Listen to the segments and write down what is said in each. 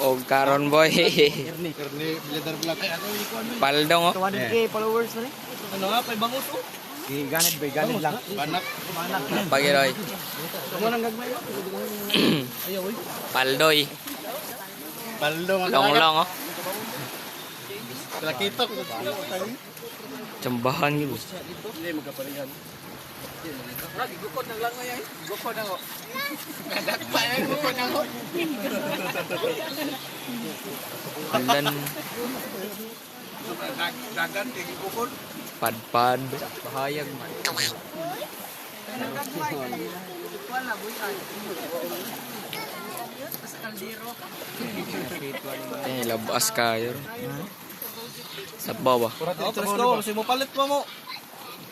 O karon boy. Karni, leather black. Paldong oh. 200k followers na rin. Ano nga, pay bangus oh. Ganit ba? Ganit lang. Banak. Pagiroy. Ano nang gagmay mo? Ayaw oy. Paldoy. Paldong ang Long oh. Lakitok. Tsambahan yun. Hindi magkaparihan. Lagi gukod nang lang ay. Gukod na ko. Nadak pa ay gukod na ko. Andan Dagan tinggi gukod. padpad. Bahayag man. Labas kayo. Sa bawah. Terus ko, si mo palit pa mo.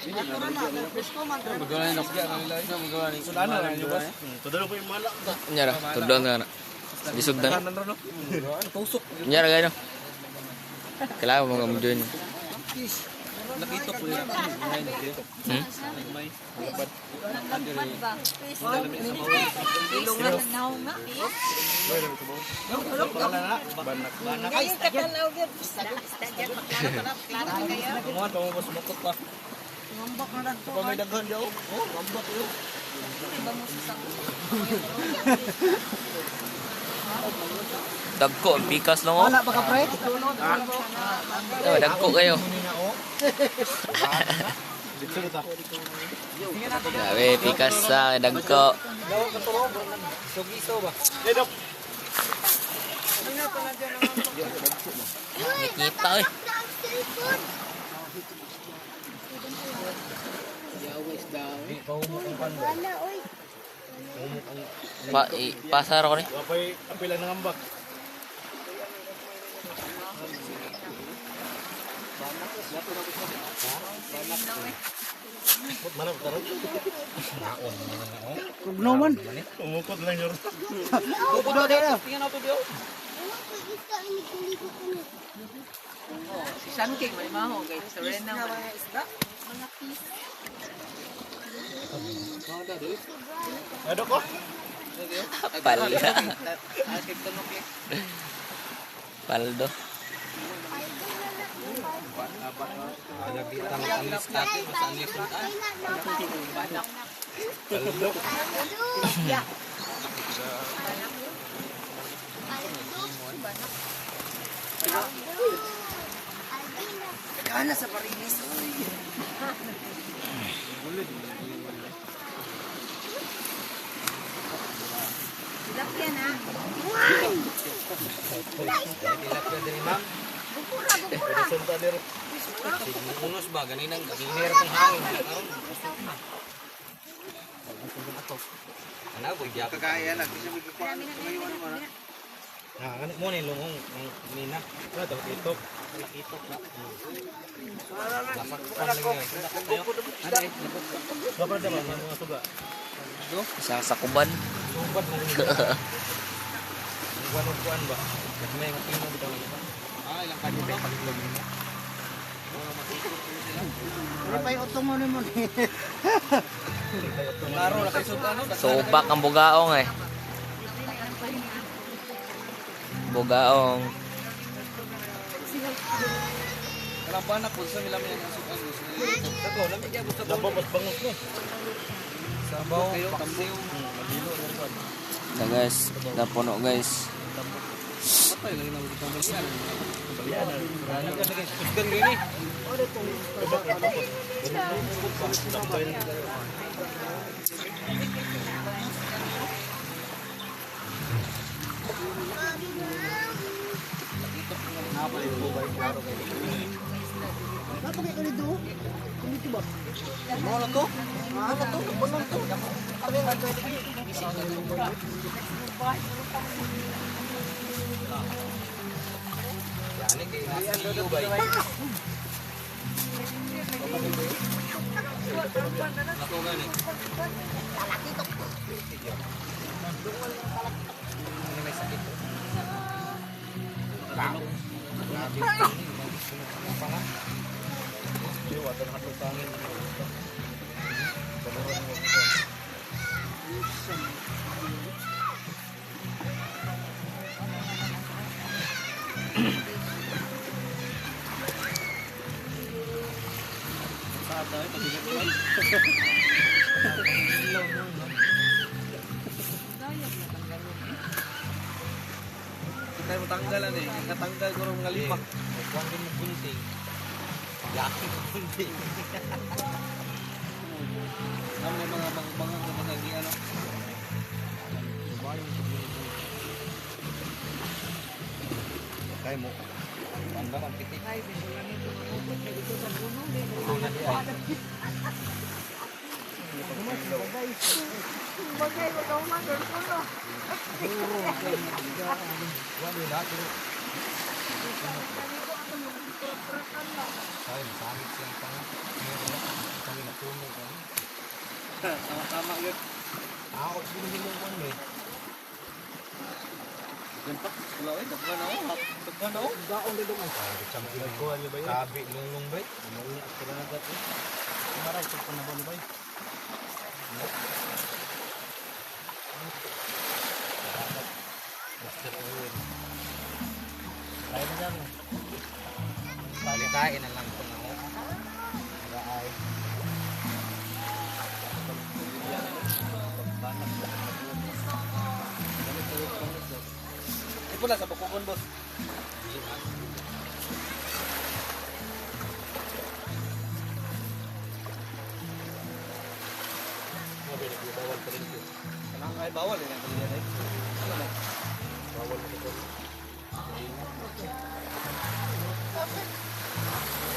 Magawa na siya kanila ina magawa ni. Sulana na niyo boss. Tudlo ko yung malak. Nyara, tudon nga na. Lisod na. Tusok. Nyara kayo. Kailangan mo nga join. Nakito ko yan. Hmm? May Dagko, ang pikas lang oh. Wala pa ka pre? Dagko kayo. Grabe, pikas sa dagko. Nakita eh. Pasar ko rin. apila ng ambak. Kugnoman. Umukot lang yun. Kudo dia. Tingnan ako diyo. Si Shanking, may maho, kay Serena. Ano ko? Palda. Paldo. Kana sa Parinis. Tilapia na. Tilapia din ma'am. Bukura. Unos ba ganinang ganinero kung hangin. Ano ko diya kagaya na kasi may kukuha. Kanit mo ni lungong ng mina. Ano to itok. Itok na. Dapat naman mga suga. Isa sa kuban. Subat na rin. Kuan ba? Kasi may ngapino bitaw na. Ilang kanyo ba paliglog mo? Pero pa yung mo ni mo ni. Laro na kay sugano. Subak ang bugaong eh. Bugaong. Kalaban na po sa milamin ang sugano. Tako, lamig ya gusto ba mas bangus no. Sabaw, kamsiw, madilo na po. Na guys, napuno guys. Patay lagi na dito balian. Balian. Ano ka sige, kusgan gini. Napakay ka nito. Kumiti ba? Mo na to? Ano to? Puno to. Kami nga to. Yani kay nasiyo ba? Ako gani. Ano may sakit? Kita mo tanggalan eh. Katanggal ko ng mga limak. Huwag din mo gunting. Yakin mo gunting. Ano yung mga bangang na mga ano. Kaya mo. Ang bakang pitik. Ay, binulan ito. Ito sa puno. Ang nadi ay. Bagay ko daw man doon puno. Wala lahat pero ay masamit lang pa nga. Meron kami na puno ko. Tama-tama yun. Ako binigyan mo eh. Yan pa. Wala eh. Daghan ako. Daghan ako. Daong lidong ay. Sa mga nagkuhan niyo ba yun? Sabi lunglong ba? Maulit ako na agad eh. Maray sa panahon ba? Master Owen. Kaya na dyan. Balikain na lang ito na ako. Ay. Di pula sa bakukon, boss. Bawal pa rin ito. Kanang kahit bawal eh. Ang kanya eh. Ano na? Bawal pa rin.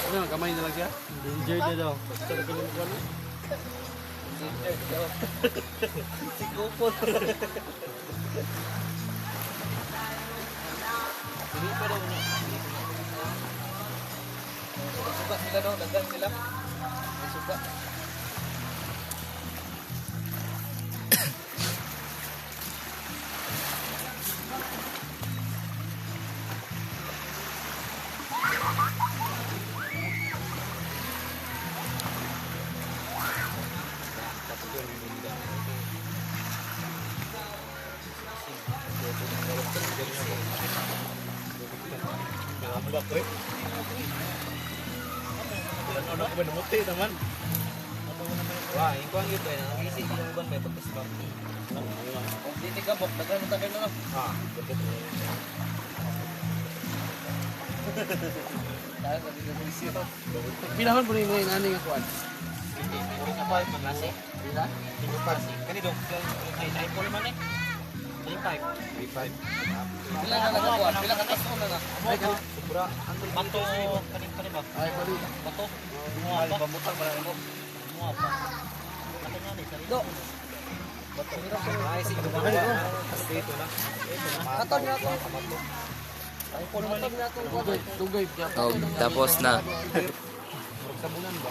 Ano, kamay na lang siya? Danger na daw. Basta na kalimutan mo. Si Kupon. Hindi pa daw niya. Suka sila no, daghan sila. May suka. Ambak eh. Ano ko ba namuti naman? Wah, ito ang ito eh. Nangisig yung uban may pagkasbang. Kung di ni kabok, daghan mo tayo na. Ah, betul. Dahil sa dito ko. Pinahon po rin yung aning akuan. Puro ka pa manasi. Dila? Kanito, ay po naman eh. 35. Pila ka nagabuan? Pila ka kaso na na? Sobra. Bato kanin ba? Ay, pali. Bato. Muha pa. Pamutang ba na mo? Muha pa. Ano nga ni sarili? Do. Ay, sige ba? Dito na. Katod na to. Ay, po naman. Dugay. Oh, tapos na. Sabunan ba?